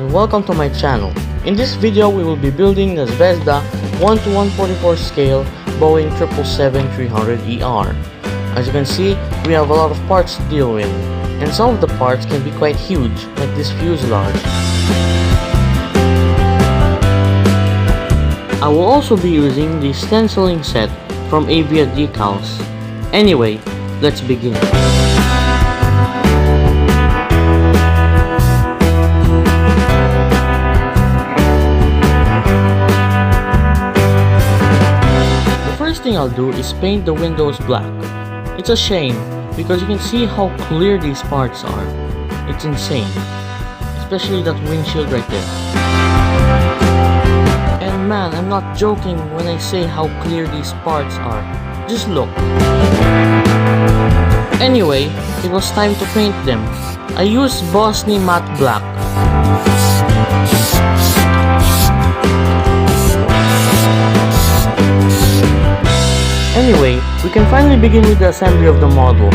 and welcome to my channel. In this video we will be building the Zvezda 1:144 scale Boeing 777-300ER. As you can see, we have a lot of parts to deal with, and some of the parts can be quite huge, like this fuselage. I will also be using the stenciling set from Avia Decals. Anyway, let's begin. First thing I'll do is paint the windows black. It's a shame because you can see how clear these parts are. It's insane, especially that windshield right there. And man, I'm not joking when I say how clear these parts are. Just look. Anyway, it was time to paint them. I used Bosny Matte Black. Anyway, we can finally begin with the assembly of the model.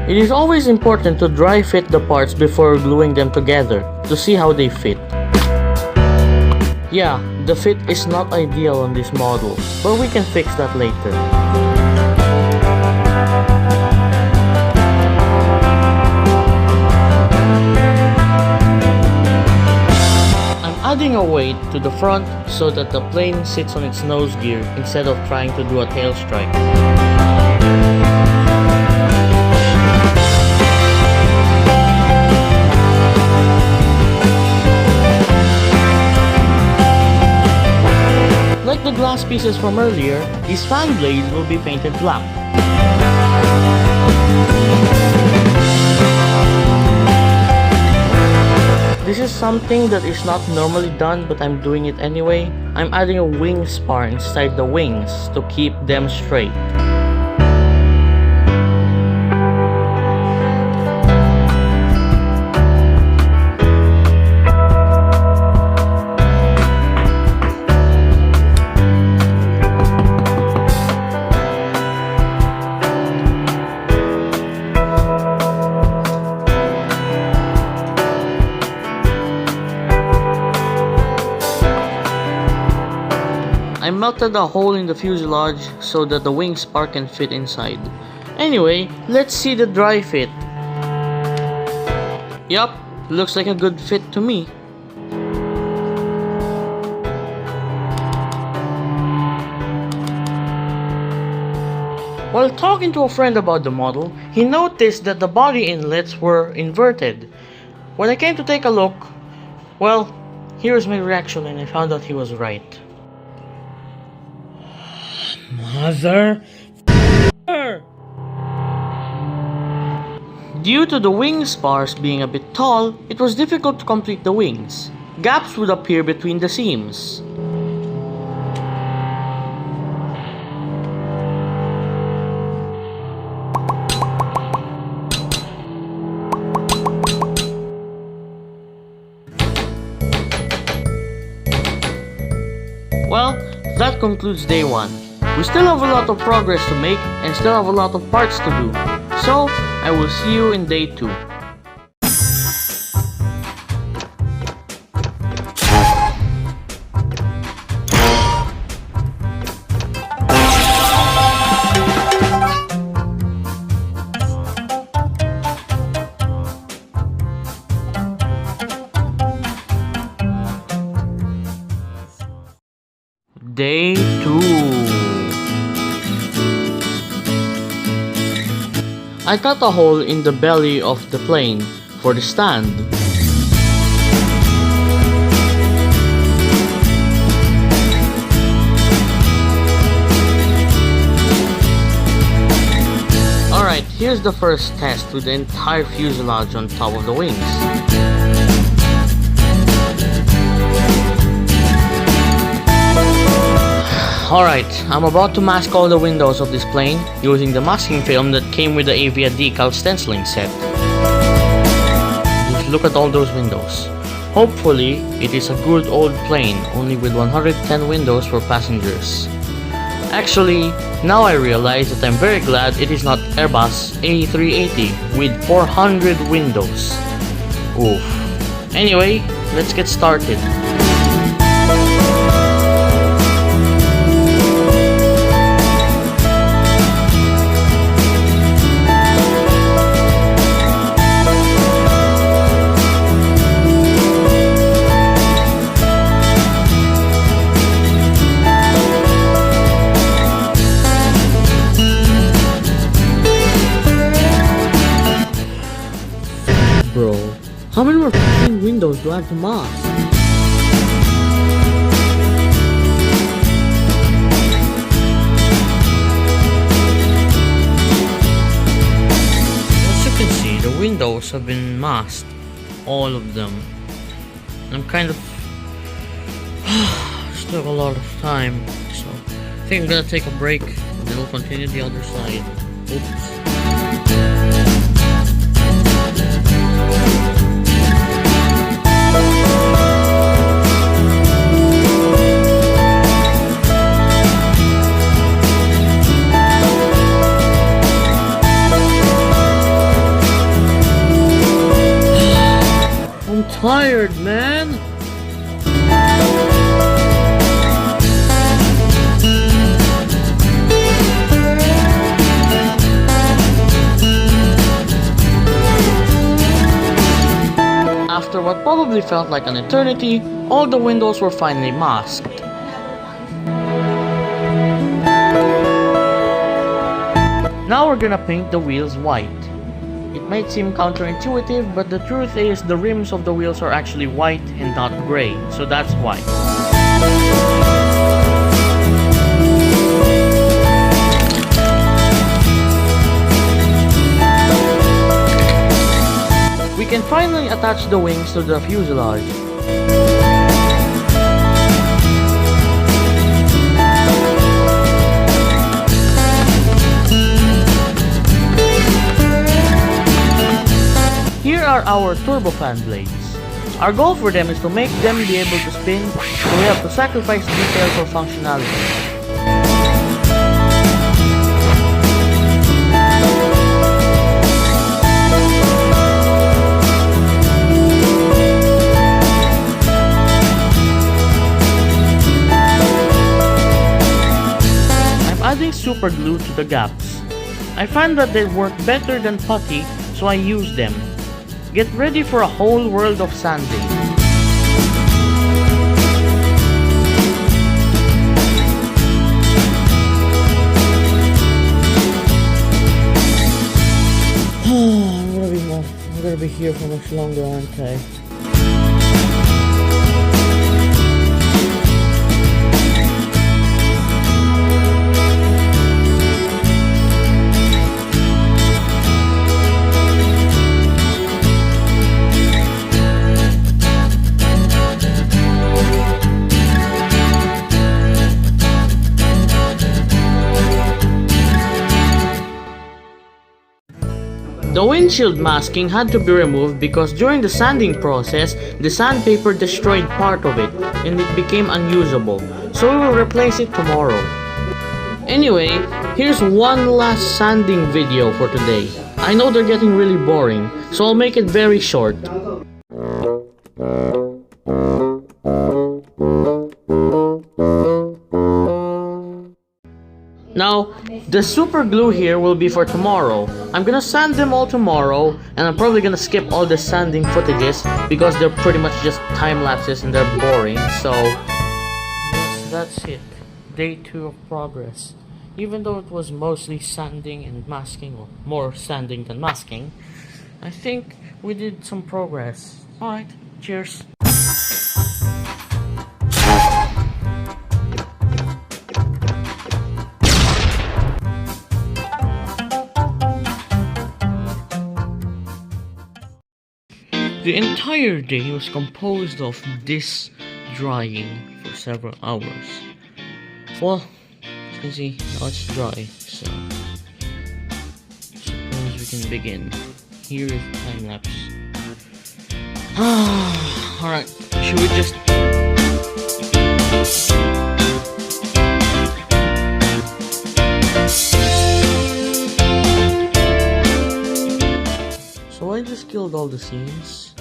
It is always important to dry fit the parts before gluing them together to see how they fit. Yeah, the fit is not ideal on this model, but we can fix that later. Adding a weight to the front so that the plane sits on its nose gear instead of trying to do a tail strike. Like the glass pieces from earlier, these fan blades will be painted black. This is something that is not normally done, but I'm doing it anyway. I'm adding a wing spar inside the wings to keep them straight. I melted a hole in the fuselage so that the wing spar can fit inside. Anyway, let's see the dry fit. Yup, looks like a good fit to me. While talking to a friend about the model, he noticed that the body inlets were inverted. When I came to take a look, well, here's my reaction and I found out he was right. Mother. Due to the wing spars being a bit tall, it was difficult to complete the wings. Gaps would appear between the seams. Well, that concludes day 1. We still have a lot of progress to make and still have a lot of parts to do. So, I will see you in day 2. Day 2. I cut a hole in the belly of the plane for the stand. Alright, here's the first test with the entire fuselage on top of the wings. Alright, I'm about to mask all the windows of this plane using the masking film that came with the Avia Decal stenciling set. Just look at all those windows. Hopefully, it is a good old plane only with 110 windows for passengers. Actually, now I realize that I'm very glad it is not Airbus A380 with 400 windows. Oof. Anyway, let's get started. Bro, how many more f***ing windows do I have to mask? As you can see, the windows have been masked. All of them. I'm kind of... still have a lot of time, so I think I'm gonna take a break and then we'll continue the other side. Oops. I'm tired, man! After what probably felt like an eternity, all the windows were finally masked. Now we're gonna paint the wheels white. It might seem counterintuitive, but the truth is the rims of the wheels are actually white and not gray, so that's why. We can finally attach the wings to the fuselage. Here are our turbofan blades. Our goal for them is to make them be able to spin, so we have to sacrifice detail for functionality. I'm adding super glue to the gaps. I find that they work better than putty, so I use them. Get ready for a whole world of sanding. I'm gonna be here for much longer, aren't I? The windshield masking had to be removed because during the sanding process, the sandpaper destroyed part of it and it became unusable, so we will replace it tomorrow. Anyway, here's one last sanding video for today. I know they're getting really boring, so I'll make it very short. Now, the super glue here will be for tomorrow. I'm gonna sand them all tomorrow, and I'm probably gonna skip all the sanding footages because they're pretty much just time lapses and they're boring. So, yes, that's it. Day 2 of progress. Even though it was mostly sanding and masking, or more sanding than masking, I think we did some progress. Alright, cheers. The entire day was composed of this drying for several hours. Well, as you can see, now it's dry, so suppose we can begin. Here is the time lapse. Alright, should we just... I just killed all the scenes.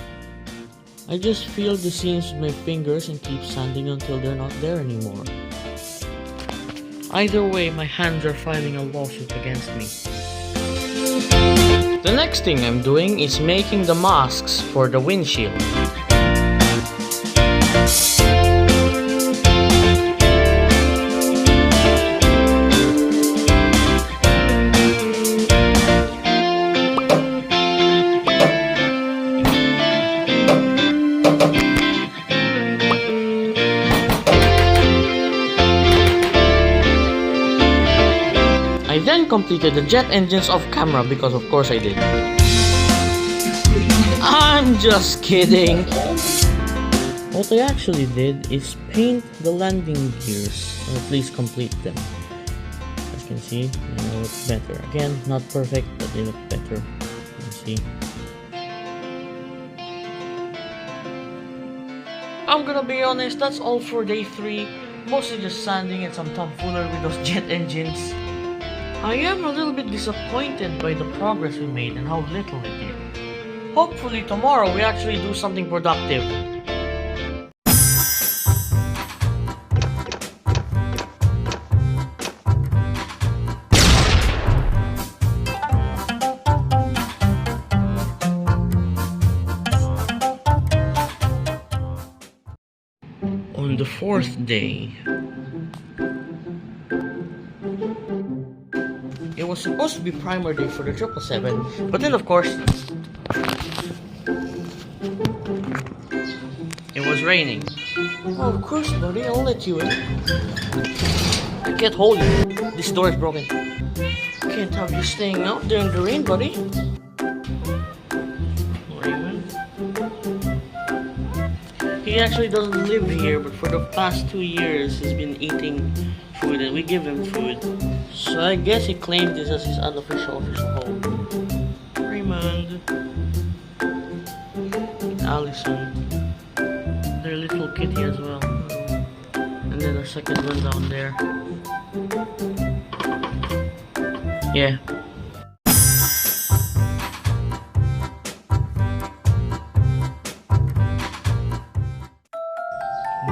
I just fill the scenes with my fingers and keep sanding until they're not there anymore. Either way, my hands are filing a lawsuit against me. The next thing I'm doing is making the masks for the windshield. I then completed the jet engines off camera because of course I did. I'm just kidding! What I actually did is paint the landing gears, or at least complete them. As you can see, they look better. Again, not perfect, but they look better. You can see. I'm gonna be honest, that's all for day 3. Mostly just sanding and some tomfoolery with those jet engines. I am a little bit disappointed by the progress we made and how little we did. Hopefully tomorrow we actually do something productive. On the 4th day, it was supposed to be primer day for the 777, but then of course, it was raining. Oh, of course, buddy, I'll let you in. I can't hold you. This door is broken. Can't have you staying out during the rain, buddy. Raymond. He actually doesn't live here, but for the past 2 years, he's been eating food and we give him food. So I guess he claimed this as his unofficial home. Raymond. Allison. Their little kitty as well. And then our second one down there. Yeah.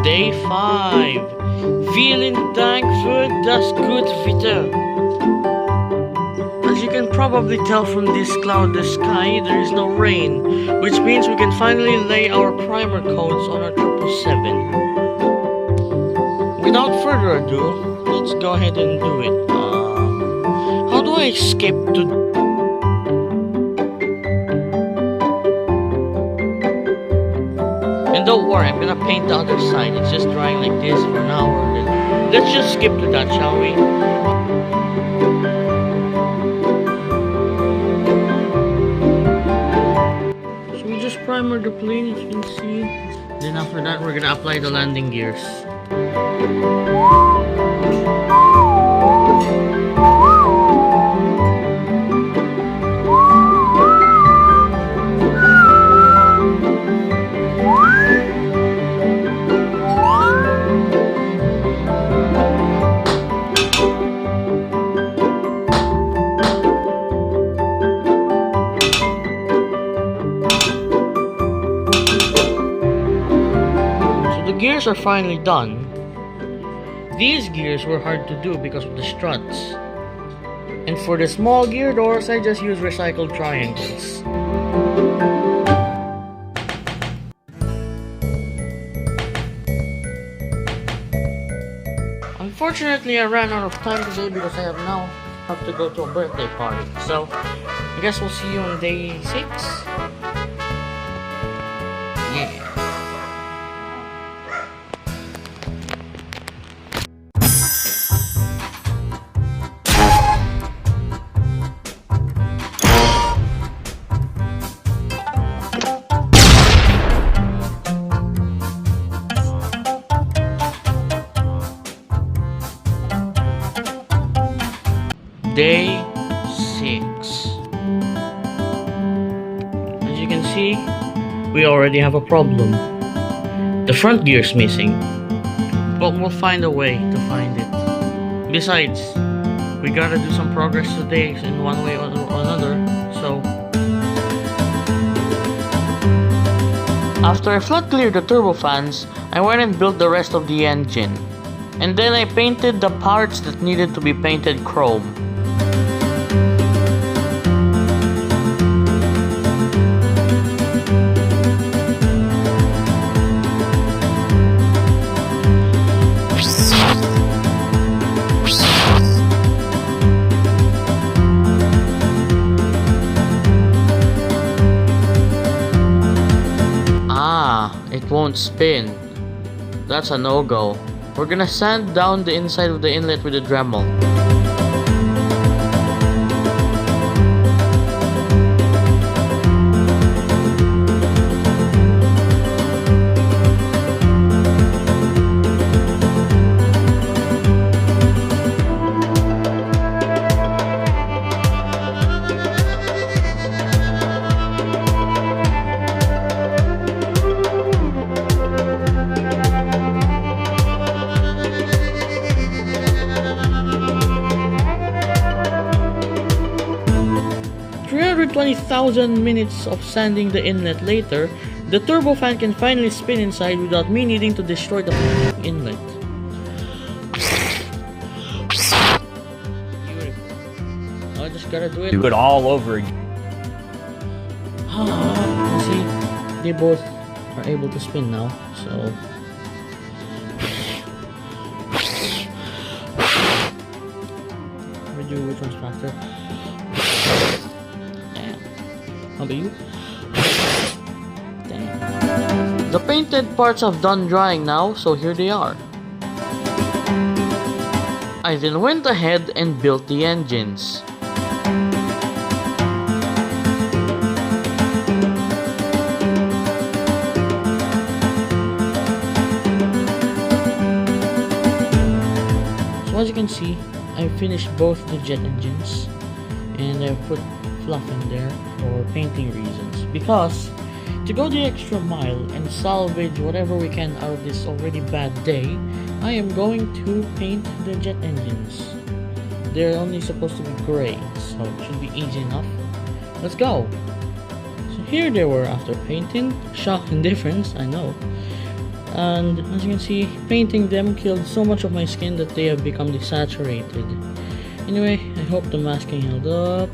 Day 5. Vielen Dank für das gute Wetter. As you can probably tell from this cloudless sky, there is no rain, which means we can finally lay our primer coats on our 777. Without further ado, let's go ahead and do it. How do I escape to... And don't worry, I'm gonna paint the other side. It's just drying like this for an hour. Let's just skip to that, shall we? So we just primer the plane, as you can see. Then after that, we're gonna apply the landing gears. Gears are finally done. These gears were hard to do because of the struts. And for the small gear doors, I just use recycled triangles. Unfortunately, I ran out of time today because I have to go to a birthday party. So, I guess we'll see you on day 6. Yeah. Day 6. As you can see, we already have a problem. The front gear's missing, but we'll find a way to find it. Besides, we gotta do some progress today in one way or another, so After I flood cleared the turbofans, I went and built the rest of the engine. And then I painted the parts that needed to be painted chrome. It won't spin. That's a no-go. We're gonna sand down the inside of the inlet with a Dremel. $320,000 minutes of sanding the inlet later, the turbofan can finally spin inside without me needing to destroy the inlet. Beautiful. I just gotta do it. Do it all over again. See, they both are able to spin now, so... Let me do which one's faster. How about you? Damn. The painted parts have done drying now, so here they are. I then went ahead and built the engines. So as you can see, I finished both the jet engines and I put fluff in there for painting reasons, because to go the extra mile and salvage whatever we can out of this already bad day, I am going to paint the jet engines. They're only supposed to be gray, so it should be easy enough. Let's go! So here they were after painting. Shocking difference, I know. And as you can see, painting them killed so much of my skin that they have become desaturated. Anyway, I hope the masking held up.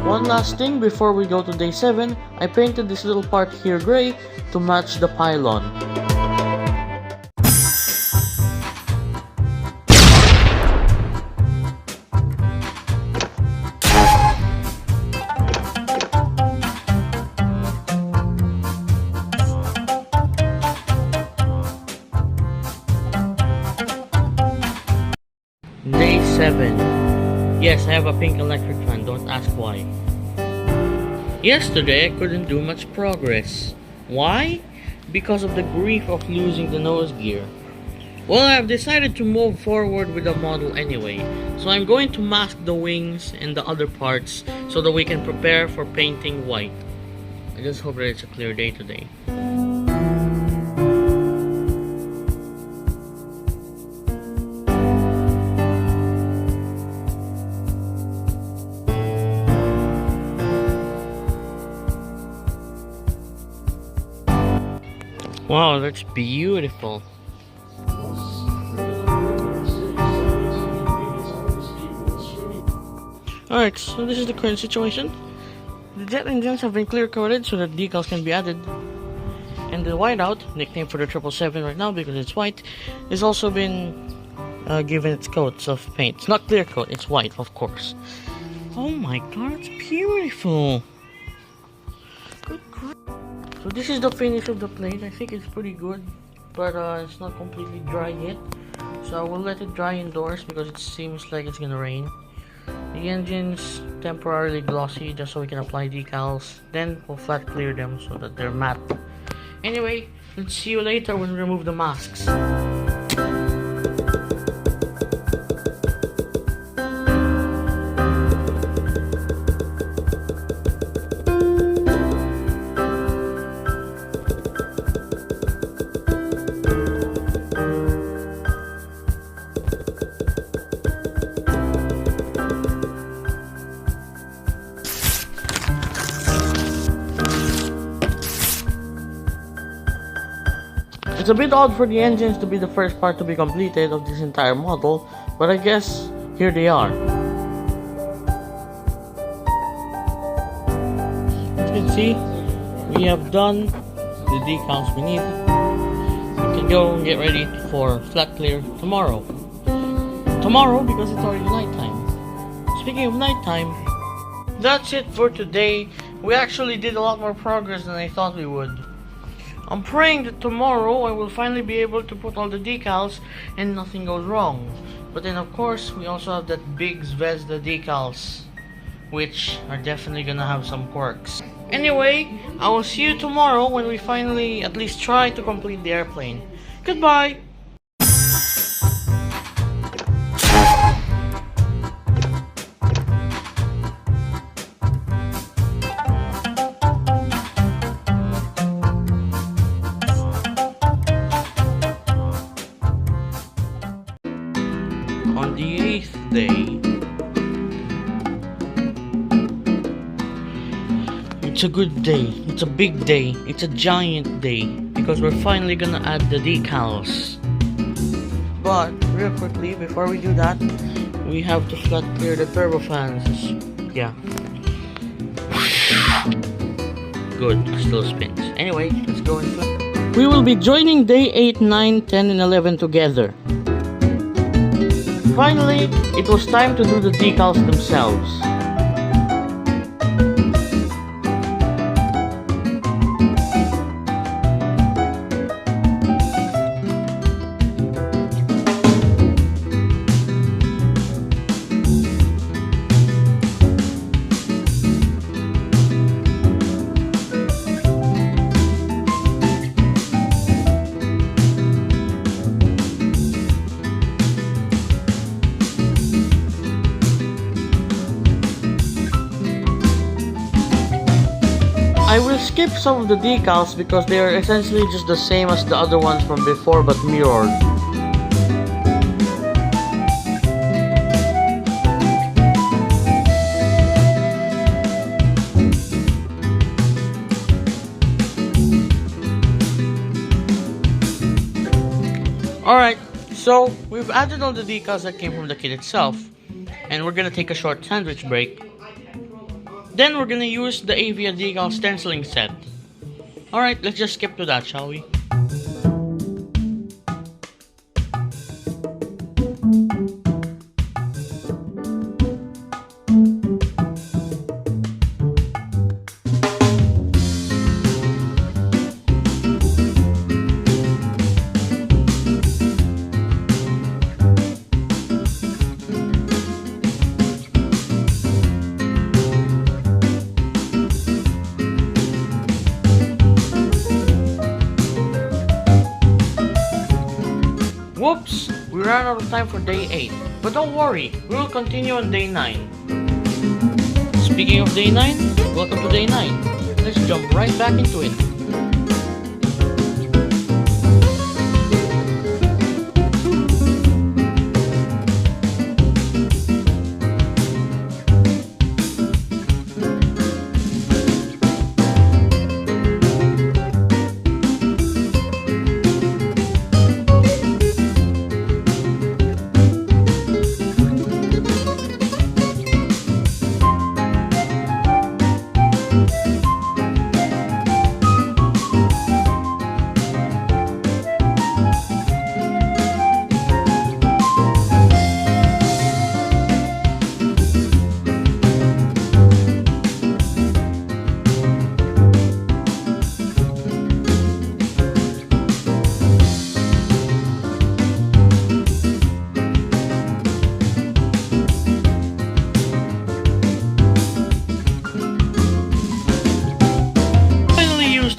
One last thing before we go to day 7, I painted this little part here gray to match the pylon. Day 7. Yes, I have a pink electric fan, don't ask why. Yesterday, I couldn't do much progress. Why? Because of the grief of losing the nose gear. Well, I have decided to move forward with the model anyway, so I'm going to mask the wings and the other parts so that we can prepare for painting white. I just hope that it's a clear day today. Wow, that's beautiful. Alright, so this is the current situation. The jet engines have been clear coated so that decals can be added. And the whiteout, nicknamed for the 777 right now because it's white, has also been given its coats of paint. It's not clear coat, it's white, of course. Oh my god, it's beautiful! Good grief. So this is the finish of the plate. I think it's pretty good, but it's not completely dry yet. So I will let it dry indoors because it seems like it's gonna rain. The engine's temporarily glossy just so we can apply decals. Then we'll flat clear them so that they're matte. Anyway, let's see you later when we remove the masks. It's a bit odd for the engines to be the first part to be completed of this entire model, but I guess here they are. As you can see, we have done the decals we need. We can go and get ready for flat clear tomorrow. Tomorrow, because it's already nighttime. Speaking of nighttime, that's it for today. We actually did a lot more progress than I thought we would. I'm praying that tomorrow I will finally be able to put all the decals and nothing goes wrong. But then of course we also have that big Zvezda decals, which are definitely gonna have some quirks. Anyway, I will see you tomorrow when we finally at least try to complete the airplane. Goodbye! On the 8th day, it's a good day, it's a big day, it's a giant day, because we're finally gonna add the decals. But, real quickly, before we do that, we have to flat clear the turbofans. Yeah. Good, still spins. Anyway, let's go and flat. We will be joining day 8, 9, 10, and 11 together. Finally, it was time to do the decals themselves. I will skip some of the decals because they are essentially just the same as the other ones from before but mirrored. Alright, so we've added all the decals that came from the kit itself, and we're gonna take a short sandwich break. Then we're gonna use the Avia decal stenciling set. Alright, let's just skip to that, shall we? Whoops! We ran out of time for day 8. But don't worry, we will continue on day 9. Speaking of day 9, welcome to day 9. Let's jump right back into it.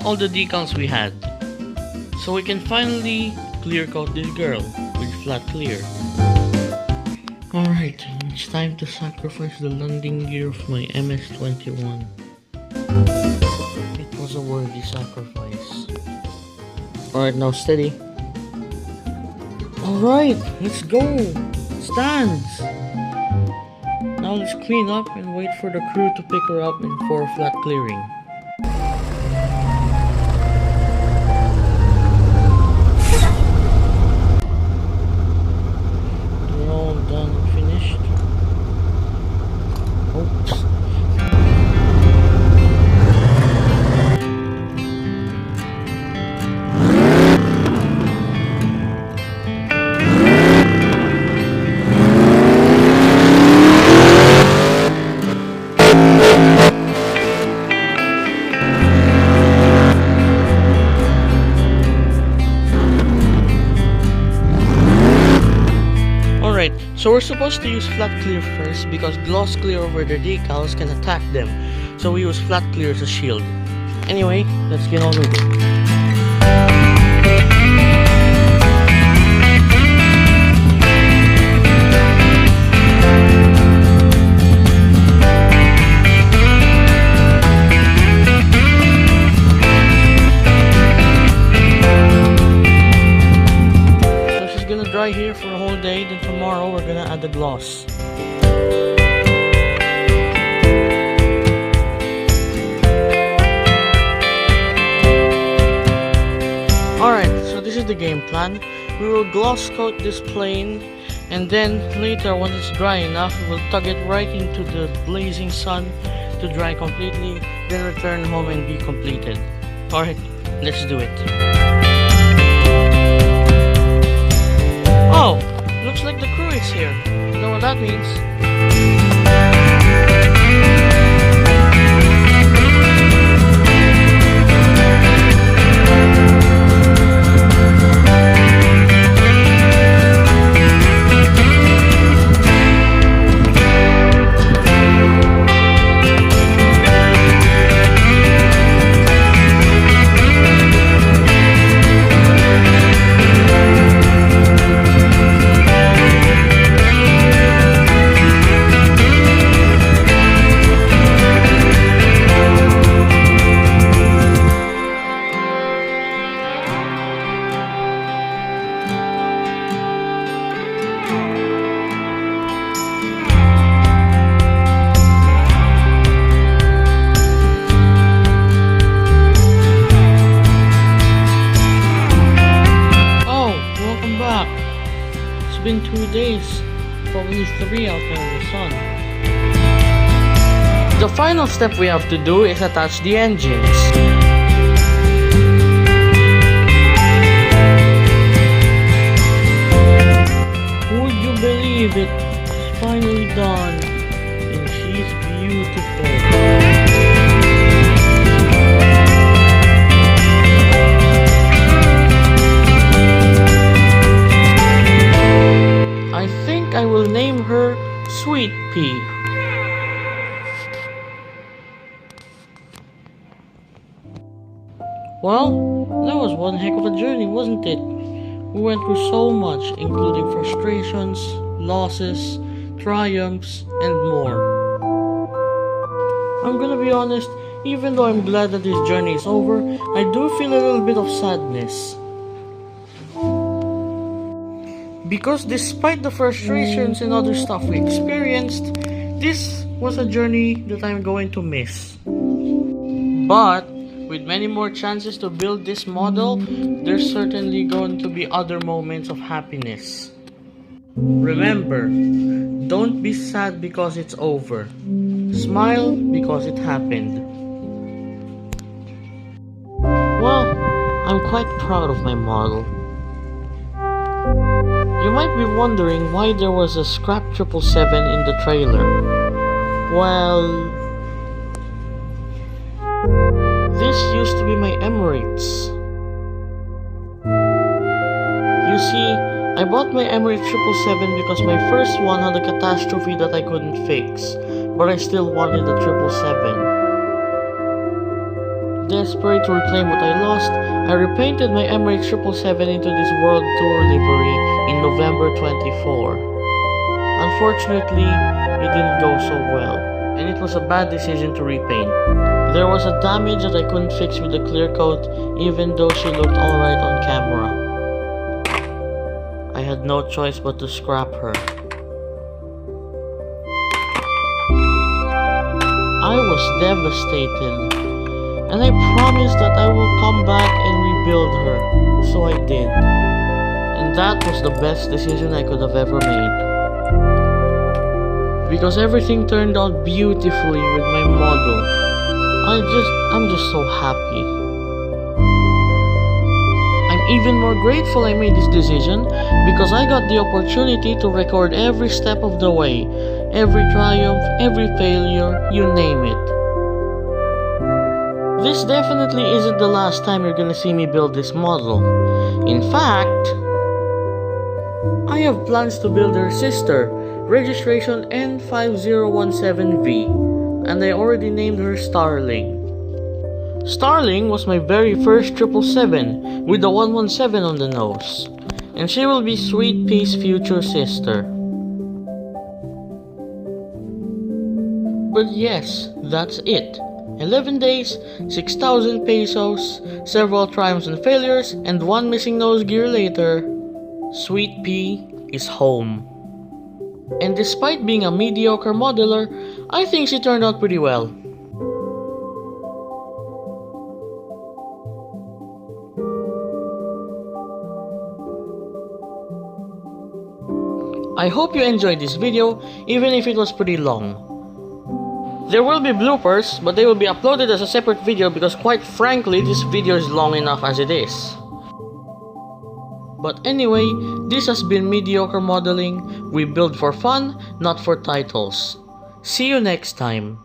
All the decals we had, so we can finally clear coat this girl with flat clear. Alright, it's time to sacrifice the landing gear of my MS-21. It was a worthy sacrifice. Alright, now steady. Alright, let's go! Stands! Now let's clean up and wait for the crew to pick her up and for flat clearing. So we're supposed to use flat clear first because gloss clear over the decals can attack them. So we use flat clear as a shield. Anyway, let's get on with it. Dry here for a whole day, then tomorrow we're gonna add the gloss. Alright, so this is the game plan. We will gloss coat this plane, and then later when it's dry enough, we will tug it right into the blazing sun to dry completely, then return home and be completed. Alright, let's do it. Oh, looks like the crew is here. You know what that means? Been 2 days, probably 3 out there in the sun. The final step we have to do is attach the engines. Would you believe it? It's finally done, and she's beautiful. I will name her Sweet Pea. Well, that was one heck of a journey, wasn't it? We went through so much, including frustrations, losses, triumphs, and more. I'm gonna be honest, even though I'm glad that this journey is over, I do feel a little bit of sadness. Because despite the frustrations and other stuff we experienced, this was a journey that I'm going to miss. But with many more chances to build this model, there's certainly going to be other moments of happiness. Remember, don't be sad because it's over. Smile because it happened. Well, I'm quite proud of my model. You might be wondering why there was a scrap 777 in the trailer. Well, this used to be my Emirates. You see, I bought my Emirates 777 because my first one had a catastrophe that I couldn't fix, but I still wanted the 777. Desperate to reclaim what I lost, I repainted my Emirates 777 into this World Tour livery in November 24. Unfortunately, it didn't go so well, and it was a bad decision to repaint. There was a damage that I couldn't fix with the clear coat, even though she looked alright on camera. I had no choice but to scrap her. I was devastated. And I promised that I will come back and rebuild her. So I did. And that was the best decision I could have ever made. Because everything turned out beautifully with my model. I'm just so happy. I'm even more grateful I made this decision because I got the opportunity to record every step of the way. Every triumph, every failure, you name it. This definitely isn't the last time you're gonna see me build this model. In fact, I have plans to build her sister, registration N5017V, and I already named her Starling. Starling was my very first 777 with the 117 on the nose, and she will be Sweet Pea's future sister. But yes, that's it. 11 days, 6,000 pesos, several triumphs and failures, and one missing nose gear later, Sweet Pea is home. And despite being a mediocre modeler, I think she turned out pretty well. I hope you enjoyed this video, even if it was pretty long. There will be bloopers, but they will be uploaded as a separate video because quite frankly, this video is long enough as it is. But anyway, this has been Mediocre Modeling. We build for fun, not for titles. See you next time.